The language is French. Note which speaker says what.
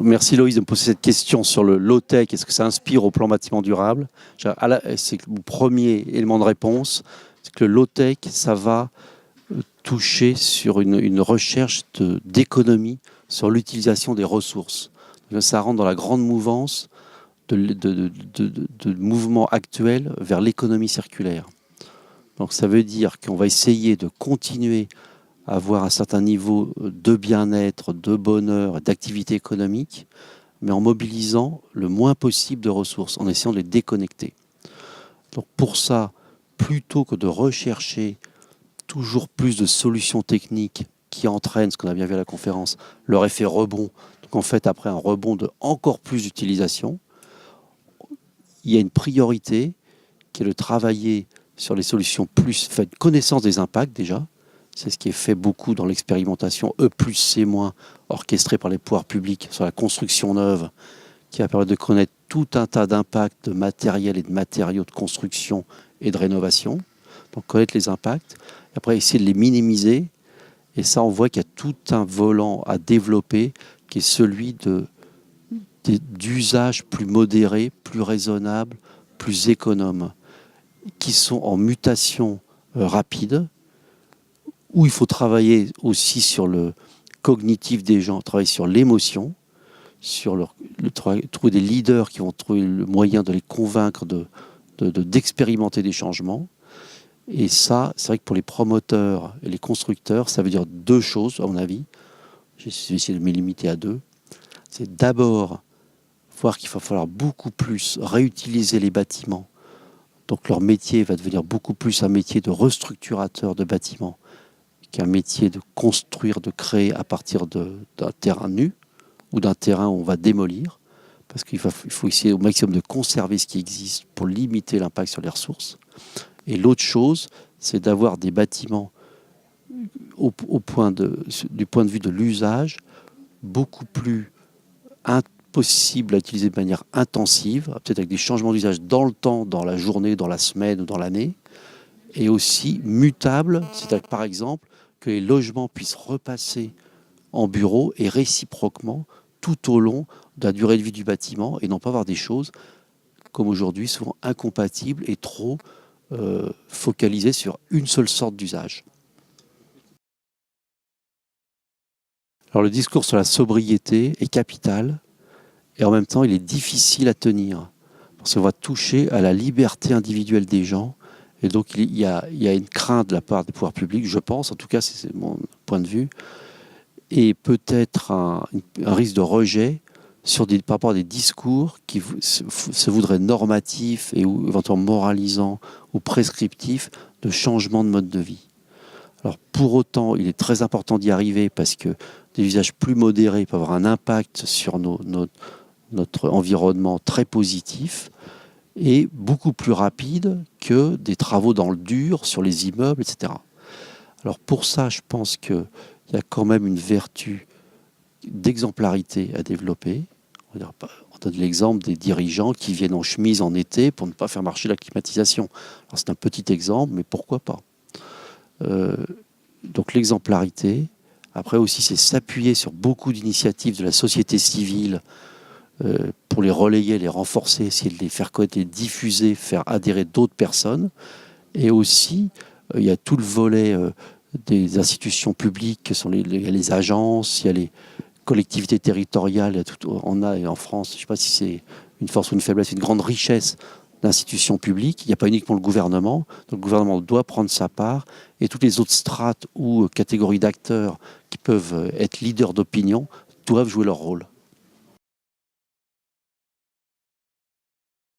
Speaker 1: Merci Loïs de me poser cette question sur le low-tech. Est-ce que ça inspire au plan bâtiment durable? C'est le premier élément de réponse. C'est que le low-tech, ça va toucher sur une recherche d'économie sur l'utilisation des ressources. Donc, ça rentre dans la grande mouvance de mouvement actuel vers l'économie circulaire. Donc ça veut dire qu'on va essayer de continuer à avoir un certain niveau de bien-être, de bonheur, d'activité économique, mais en mobilisant le moins possible de ressources, en essayant de les déconnecter. Donc pour ça, plutôt que de rechercher toujours plus de solutions techniques qui entraînent, ce qu'on a bien vu à la conférence, leur effet rebond, donc en fait après un rebond de encore plus d'utilisation, il y a une priorité qui est de travailler sur les solutions plus, enfin, connaissance des impacts déjà. C'est ce qui est fait beaucoup dans l'expérimentation E plus C moins orchestrée par les pouvoirs publics sur la construction neuve, qui va permettre de connaître tout un tas d'impacts de matériel et de matériaux de construction et de rénovation. Donc connaître les impacts, et après essayer de les minimiser. Et ça, on voit qu'il y a tout un volant à développer qui est celui d'usages plus modérés, plus raisonnables, plus économes, qui sont en mutation rapide, où il faut travailler aussi sur le cognitif des gens, travailler sur l'émotion, sur trouver des leaders qui vont trouver le moyen de les convaincre d'expérimenter des changements. Et ça, c'est vrai que pour les promoteurs et les constructeurs, ça veut dire deux choses, à mon avis. Je vais essayer de me limiter à deux. C'est d'abord voir qu'il va falloir beaucoup plus réutiliser les bâtiments. Donc leur métier va devenir beaucoup plus un métier de restructurateur de bâtiments qu'un métier de construire, de créer à partir d'un terrain nu ou d'un terrain où on va démolir, parce qu'il faut essayer au maximum de conserver ce qui existe pour limiter l'impact sur les ressources. Et l'autre chose, c'est d'avoir des bâtiments du point de vue de l'usage beaucoup plus possible à utiliser de manière intensive, peut-être avec des changements d'usage dans le temps, dans la journée, dans la semaine ou dans l'année, et aussi mutable, c'est-à-dire par exemple que les logements puissent repasser en bureau et réciproquement tout au long de la durée de vie du bâtiment et non pas avoir des choses comme aujourd'hui souvent incompatibles et trop focalisées sur une seule sorte d'usage. Alors le discours sur la sobriété est capital et en même temps il est difficile à tenir parce qu'on va toucher à la liberté individuelle des gens et donc il y a une crainte de la part des pouvoirs publics, je pense, en tout cas c'est mon point de vue, et peut-être un risque de rejet par rapport à des discours qui se voudraient normatifs et ou éventuellement moralisants ou prescriptifs de changement de mode de vie. Alors pour autant, il est très important d'y arriver parce que des usages plus modérés peuvent avoir un impact sur notre environnement très positif et beaucoup plus rapide que des travaux dans le dur sur les immeubles, etc. Alors pour ça, je pense qu'il y a quand même une vertu d'exemplarité à développer. On donne l'exemple des dirigeants qui viennent en chemise en été pour ne pas faire marcher la climatisation. Alors c'est un petit exemple, mais pourquoi pas. Donc l'exemplarité. Après aussi, c'est s'appuyer sur beaucoup d'initiatives de la société civile pour les relayer, les renforcer, essayer de les faire connaître, les diffuser, faire adhérer d'autres personnes. Et aussi, il y a tout le volet des institutions publiques, que sont les agences, il y a les collectivités territoriales, on a en France, je ne sais pas si c'est une force ou une faiblesse, une grande richesse d'institutions publiques. Il n'y a pas uniquement le gouvernement. Donc le gouvernement doit prendre sa part et toutes les autres strates ou catégories d'acteurs qui peuvent être leaders d'opinion doivent jouer leur rôle.